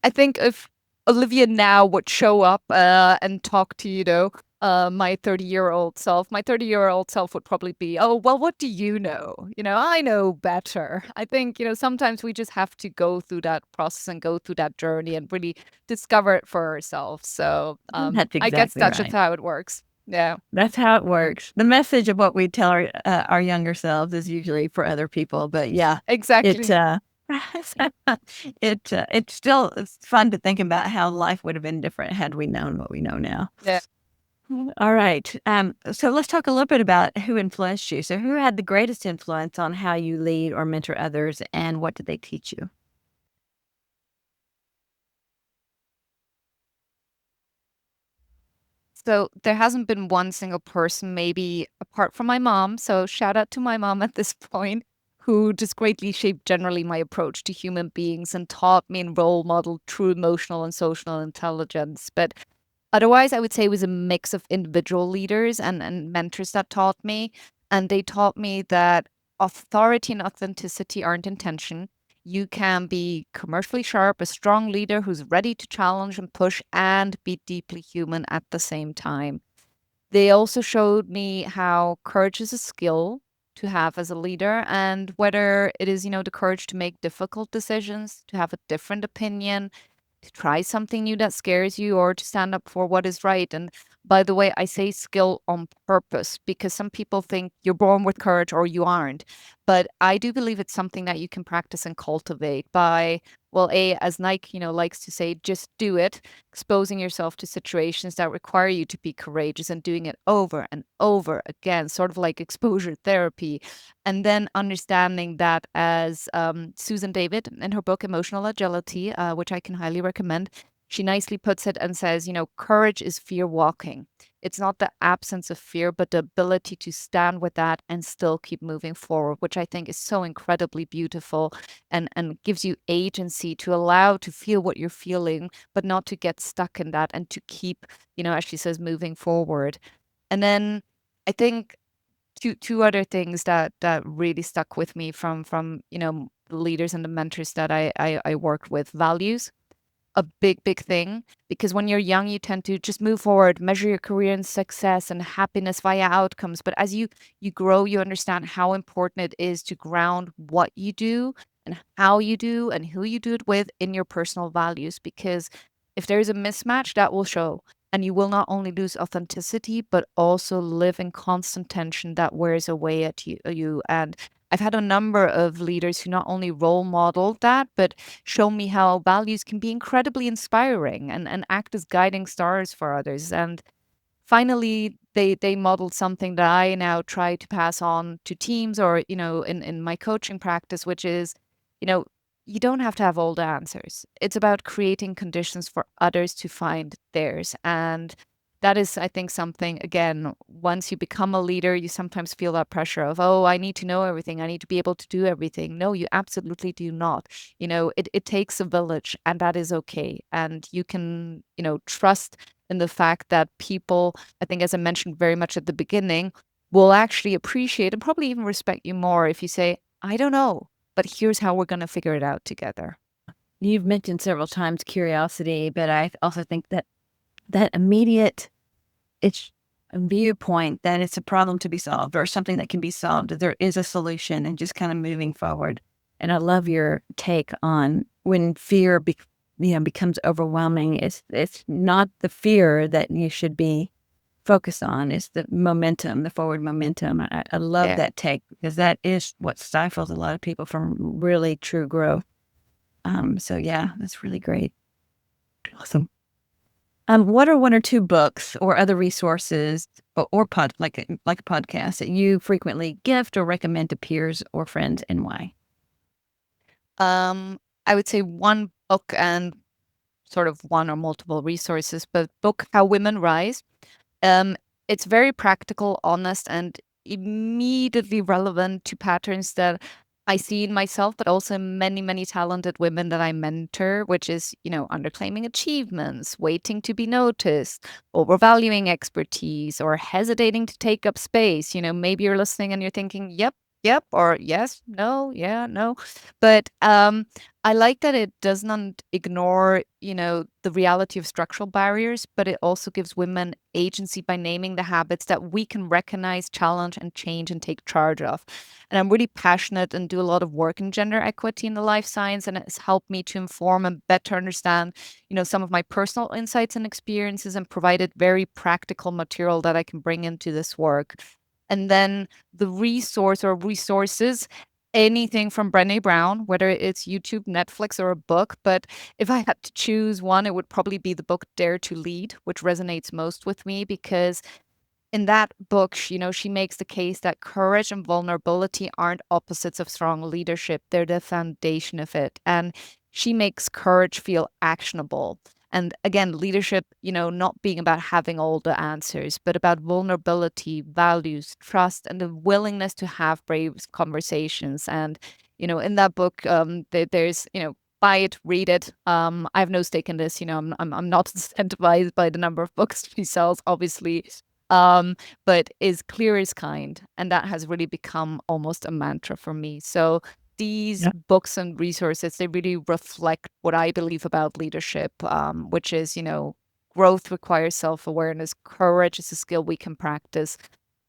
I think if Olivia now would show up and talk to, my 30-year-old self, my 30-year-old self would probably be, oh, well, what do you know? I know better. I think, sometimes we just have to go through that process and go through that journey and really discover it for ourselves. So That's I guess exactly that's just right. how it works. Yeah, That's how it works. The message of what we tell our younger selves is usually for other people. But yeah, it exactly. it's fun to think about how life would have been different had we known what we know now. Yeah. All right. So let's talk a little bit about who influenced you. So who had the greatest influence on how you lead or mentor others, and what did they teach you? So there hasn't been one single person, maybe apart from my mom. So shout out to my mom at this point, who just greatly shaped generally my approach to human beings and taught me and role modeled true emotional and social intelligence. But otherwise, I would say it was a mix of individual leaders and mentors that taught me. And they taught me that authority and authenticity aren't intention. You can be commercially sharp, a strong leader who's ready to challenge and push and be deeply human at the same time. They also showed me how courage is a skill to have as a leader, and whether it is, the courage to make difficult decisions, to have a different opinion, to try something new that scares you, or to stand up for what is right. And by the way, I say skill on purpose because some people think you're born with courage or you aren't. But I do believe it's something that you can practice and cultivate by, well, as Nike, likes to say, just do it, exposing yourself to situations that require you to be courageous and doing it over and over again, sort of like exposure therapy. And then understanding that, as Susan David in her book Emotional Agility, which I can highly recommend, she nicely puts it and says, courage is fear walking. It's not the absence of fear, but the ability to stand with that and still keep moving forward, which I think is so incredibly beautiful and gives you agency to allow to feel what you're feeling, but not to get stuck in that and to keep, as she says, moving forward. And then I think two other things that really stuck with me from the leaders and the mentors that I worked with: values, a big thing, because when you're young you tend to just move forward, measure your career and success and happiness via outcomes. But as you grow, you understand how important it is to ground what you do and how you do and who you do it with in your personal values, because if there's a mismatch, that will show, and you will not only lose authenticity but also live in constant tension that wears away at you. And I've had a number of leaders who not only role modeled that, but show me how values can be incredibly inspiring and act as guiding stars for others. And finally, they modeled something that I now try to pass on to teams, or, in my coaching practice, which is, you know, you don't have to have all the answers. It's about creating conditions for others to find theirs. And that is, I think, something, again, once you become a leader, you sometimes feel that pressure of, oh, I need to know everything. I need to be able to do everything. No, you absolutely do not. It takes a village, and that is okay. And you can, trust in the fact that people, I think, as I mentioned very much at the beginning, will actually appreciate and probably even respect you more if you say, I don't know, but here's how we're going to figure it out together. You've mentioned several times curiosity, but I also think that that immediate it's a viewpoint that it's a problem to be solved or something that can be solved, that there is a solution, and just kind of moving forward. And I love your take on when fear becomes overwhelming. It's not the fear that you should be focused on. It's the momentum, the forward momentum. I love Yeah. that take, because that is what stifles a lot of people from really true growth. So yeah, that's really great. Awesome. What are one or two books or other resources, or like a podcast, that you frequently gift or recommend to peers or friends, and why? I would say one book and sort of one or multiple resources, but book How Women Rise. Um, it's very practical, honest, and immediately relevant to patterns that I see in myself, but also in many, many talented women that I mentor, which is, underclaiming achievements, waiting to be noticed, overvaluing expertise, or hesitating to take up space. Maybe you're listening and you're thinking, yep, yep, or yes, no, yeah, no. But I like that it does not ignore, the reality of structural barriers, but it also gives women agency by naming the habits that we can recognize, challenge, and change and take charge of. And I'm really passionate and do a lot of work in gender equity in the life science, and it's helped me to inform and better understand, some of my personal insights and experiences and provided very practical material that I can bring into this work. And then the resource or resources, anything from Brené Brown, whether it's YouTube, Netflix, or a book. But if I had to choose one, it would probably be the book Dare to Lead, which resonates most with me because in that book, she makes the case that courage and vulnerability aren't opposites of strong leadership. They're the foundation of it. And she makes courage feel actionable. And again, leadership, not being about having all the answers, but about vulnerability, values, trust, and the willingness to have brave conversations. And, in that book, there's, buy it, read it. I have no stake in this. I'm not incentivized by the number of books she sells, obviously, but is clear as kind. And that has really become almost a mantra for me. So these books and resources, they really reflect what I believe about leadership, which is, growth requires self-awareness, courage is a skill we can practice.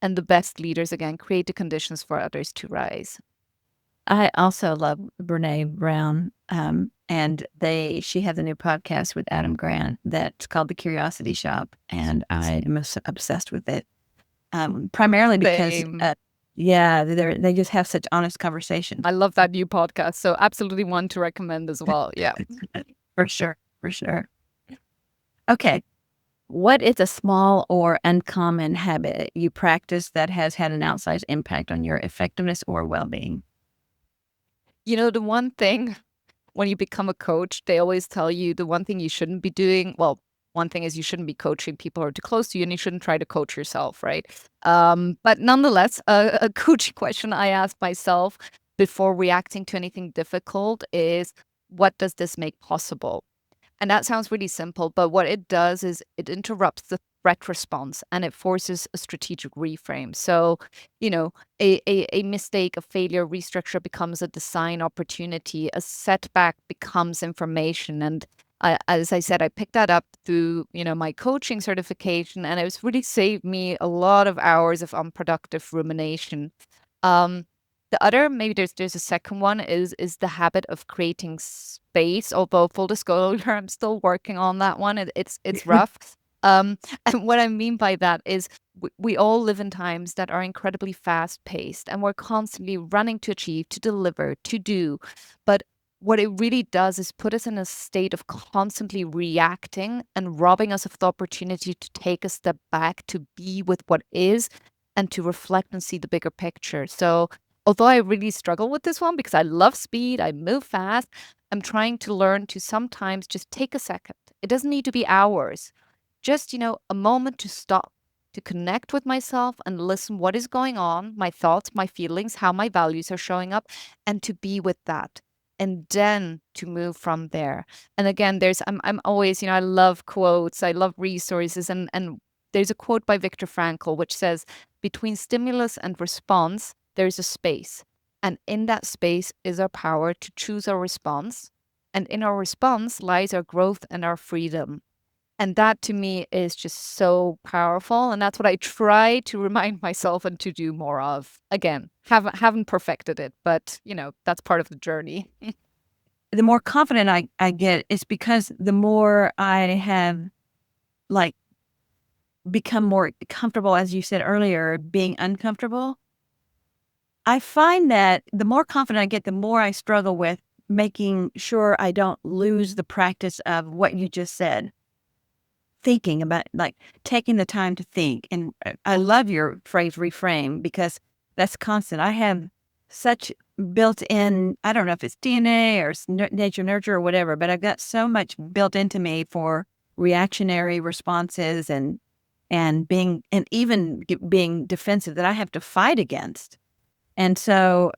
And the best leaders, again, create the conditions for others to rise. I also love Brene Brown, and she has a new podcast with Adam Grant that's called The Curiosity Shop, and I am obsessed with it, primarily because, Same. they just have such honest conversations. I love that new podcast, so absolutely one to recommend as well. Yeah. For sure, for sure. Okay. What is a small or uncommon habit you practice that has had an outsized impact on your effectiveness or well-being? The one thing when you become a coach, they always tell you the one thing you shouldn't be doing. Well, one thing is you shouldn't be coaching people who are too close to you, and you shouldn't try to coach yourself, right? But nonetheless, a coaching question I ask myself before reacting to anything difficult is, what does this make possible? And that sounds really simple, but what it does is it interrupts the threat response and it forces a strategic reframe. So, a mistake, a failure, restructure becomes a design opportunity, a setback becomes information. And as I said, I picked that up through, my coaching certification, and it's really saved me a lot of hours of unproductive rumination. Um, the other, maybe there's a second one, is the habit of creating space. Although full disclosure, I'm still working on that one. It's rough. And what I mean by that is we all live in times that are incredibly fast paced, and we're constantly running to achieve, to deliver, to do. But what it really does is put us in a state of constantly reacting and robbing us of the opportunity to take a step back, to be with what is, and to reflect and see the bigger picture. So although I really struggle with this one because I love speed, I move fast, I'm trying to learn to sometimes just take a second. It doesn't need to be hours. Just, a moment to stop, to connect with myself and listen what is going on, my thoughts, my feelings, how my values are showing up, and to be with that. And then to move from there. And again, I'm always, I love quotes, I love resources, and there's a quote by Viktor Frankl which says, between stimulus and response, there's a space. And in that space is our power to choose our response. And in our response lies our growth and our freedom. And that to me is just so powerful. And that's what I try to remind myself and to do more of. Again, haven't perfected it, but that's part of the journey. The more confident I get, it's because the more I have become more comfortable, as you said earlier, being uncomfortable. I find that the more confident I get, the more I struggle with making sure I don't lose the practice of what you just said. Thinking about, taking the time to think. And I love your phrase reframe, because that's constant. I have such built in, I don't know if it's DNA or nature nurture or whatever, but I've got so much built into me for reactionary responses and even being defensive that I have to fight against. And so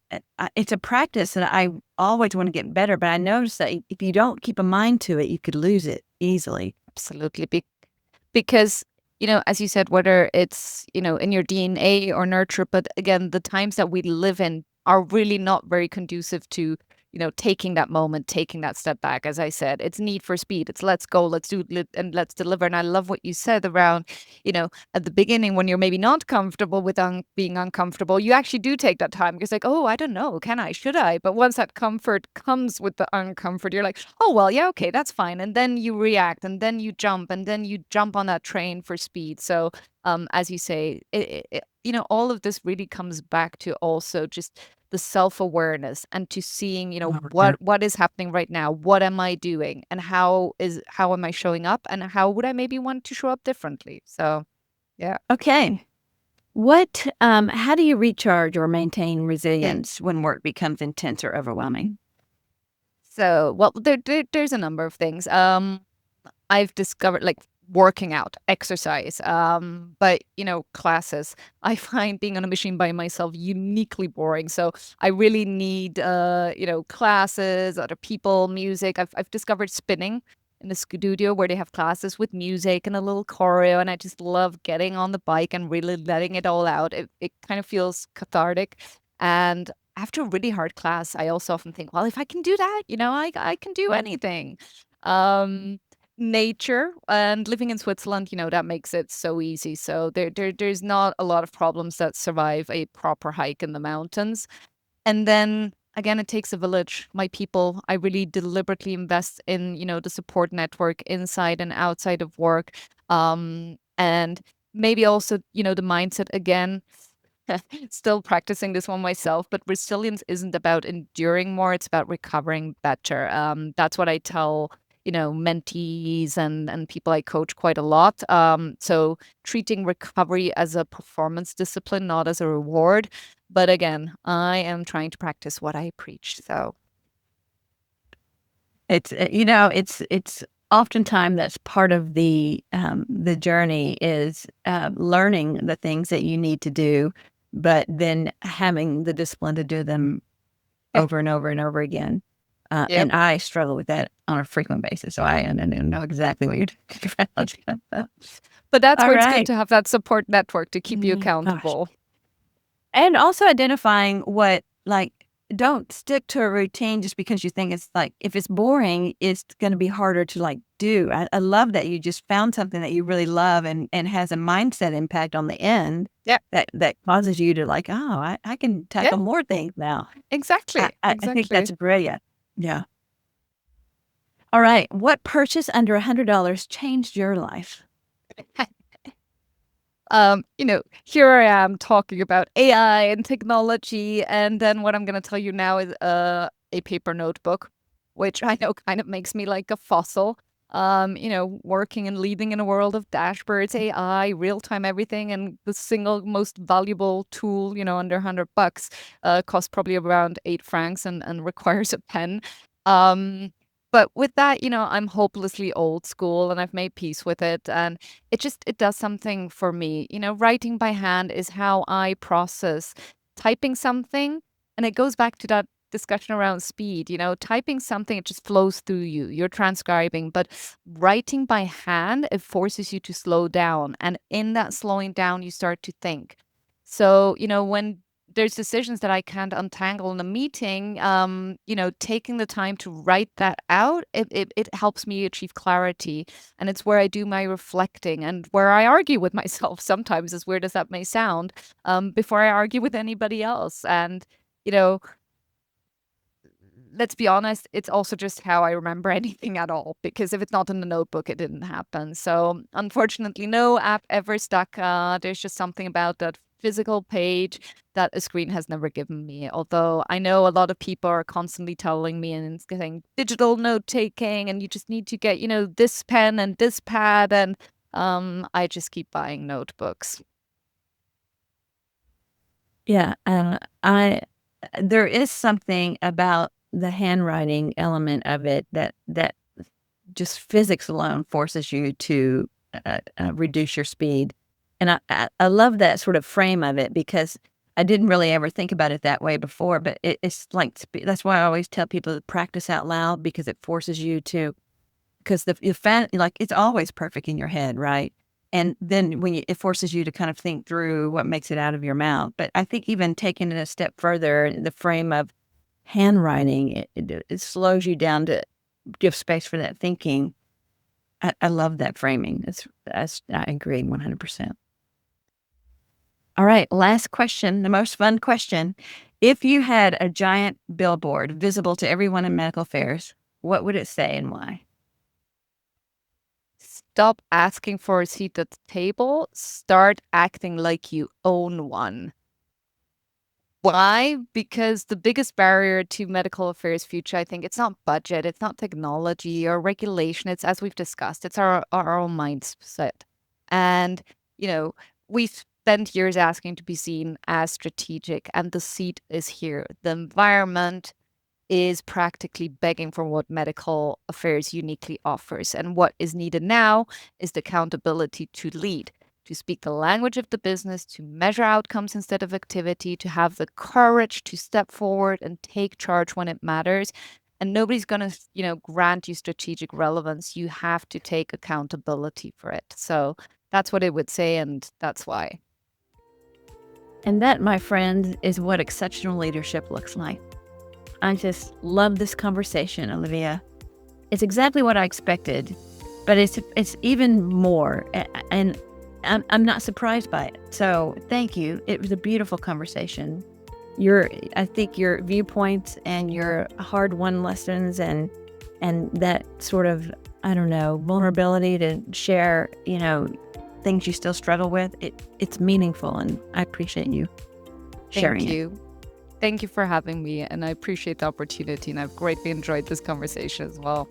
it's a practice that I always want to get better, but I noticed that if you don't keep a mind to it, you could lose it easily. Absolutely. Because, as you said, whether it's, in your DNA or nurture, but again, the times that we live in are really not very conducive to, taking that moment, taking that step back. As I said, it's need for speed. It's let's go, let's do it, and let's deliver. And I love what you said around, at the beginning when you're maybe not comfortable with being uncomfortable, you actually do take that time because like, oh, I don't know, can I, should I? But once that comfort comes with the uncomfort, you're like, oh, well, yeah, okay, that's fine. And then you react and then you jump on that train for speed. So, as you say, all of this really comes back to also just the self-awareness and to seeing, Oh, yeah. what is happening right now, what am I doing, and how am I showing up, and how would I maybe want to show up differently? So, yeah. Okay. How do you recharge or maintain resilience when work becomes intense or overwhelming? So, well, there's a number of things. I've discovered like working out, exercise, but classes. I find being on a machine by myself uniquely boring. So I really need classes, other people, music. I've discovered spinning in the studio where they have classes with music and a little choreo, and I just love getting on the bike and really letting it all out. It kind of feels cathartic. And after a really hard class, I also often think, well, if I can do that, I can do anything. Um, Nature and living in Switzerland, that makes it so easy. So there's not a lot of problems that survive a proper hike in the mountains. And then again, it takes a village. My people, I really deliberately invest in, the support network inside and outside of work. And maybe also, the mindset again. Still practicing this one myself, but resilience isn't about enduring more, it's about recovering better. That's what I tell, mentees and people I coach quite a lot. So treating recovery as a performance discipline, not as a reward. But again, I am trying to practice what I preach. So It's oftentimes that's part of the journey is learning the things that you need to do, but then having the discipline to do them over and over and over again. yep. And I struggle with that on a frequent basis, so I know exactly what you're talking about. But that's All where it's good right. to have that support network to keep you Gosh. accountable. And also identifying don't stick to a routine just because you think it's if it's boring, it's going to be harder to do. I love that you just found something that you really love and has a mindset impact on the end Yeah. that causes you to I can tackle more things now. Exactly. I think that's brilliant. Yeah. All right. What purchase under $100 changed your life? Here I am talking about AI and technology, and then what I'm going to tell you now is a paper notebook, which I know kind of makes me like a fossil. Working and leading in a world of dashboards, AI, real-time everything, and the single most valuable tool, under $100, costs probably around 8 francs and requires a pen. But with that, I'm hopelessly old school and I've made peace with it. And it does something for me. Writing by hand is how I process typing something. And it goes back to that discussion around speed. Typing something, it just flows through you. You're transcribing. But writing by hand, it forces you to slow down. And in that slowing down, you start to think. So, when there's decisions that I can't untangle in a meeting, taking the time to write that out, it helps me achieve clarity. And it's where I do my reflecting and where I argue with myself sometimes, as weird as that may sound, before I argue with anybody else. And, you know, let's be honest, it's also just how I remember anything at all, because if it's not in the notebook, it didn't happen. So unfortunately, no app ever stuck. There's just something about that physical page that a screen has never given me. Although I know a lot of people are constantly telling me and saying digital note taking, and you just need to get, this pen and this pad. And I just keep buying notebooks. Yeah, there is something about the handwriting element of it that just physics alone forces you to reduce your speed. And I love that sort of frame of it because I didn't really ever think about it that way before, but it's like, that's why I always tell people to practice out loud, because it forces you to, because like, it's always perfect in your head, right? And then it forces you to kind of think through what makes it out of your mouth. But I think even taking it a step further, in the frame of handwriting, it slows you down to give space for that thinking. I love that framing. I agree 100%. All right, last question, the most fun question. If you had a giant billboard visible to everyone in medical affairs, what would it say and why? Stop asking for a seat at the table. Start acting like you own one. Why? Because the biggest barrier to medical affairs future, I think, it's not budget, it's not technology or regulation. It's, as we've discussed, it's our own mindset. And, you know, we spent years asking to be seen as strategic, and the seat is here. The environment is practically begging for what medical affairs uniquely offers. And what is needed now is the accountability to lead, to speak the language of the business, to measure outcomes instead of activity, to have the courage to step forward and take charge when it matters. And nobody's going to, grant you strategic relevance. You have to take accountability for it. So that's what it would say, and that's why. And that, my friend, is what exceptional leadership looks like. I just love this conversation, Olivia. It's exactly what I expected, but it's even more, and I'm not surprised by it. So thank you. It was a beautiful conversation. I think your viewpoints and your hard-won lessons and that sort of, I don't know, vulnerability to share, things you still struggle with, it's meaningful, and I appreciate you sharing Thank you. Thank you for having me, and I appreciate the opportunity, and I've greatly enjoyed this conversation as well.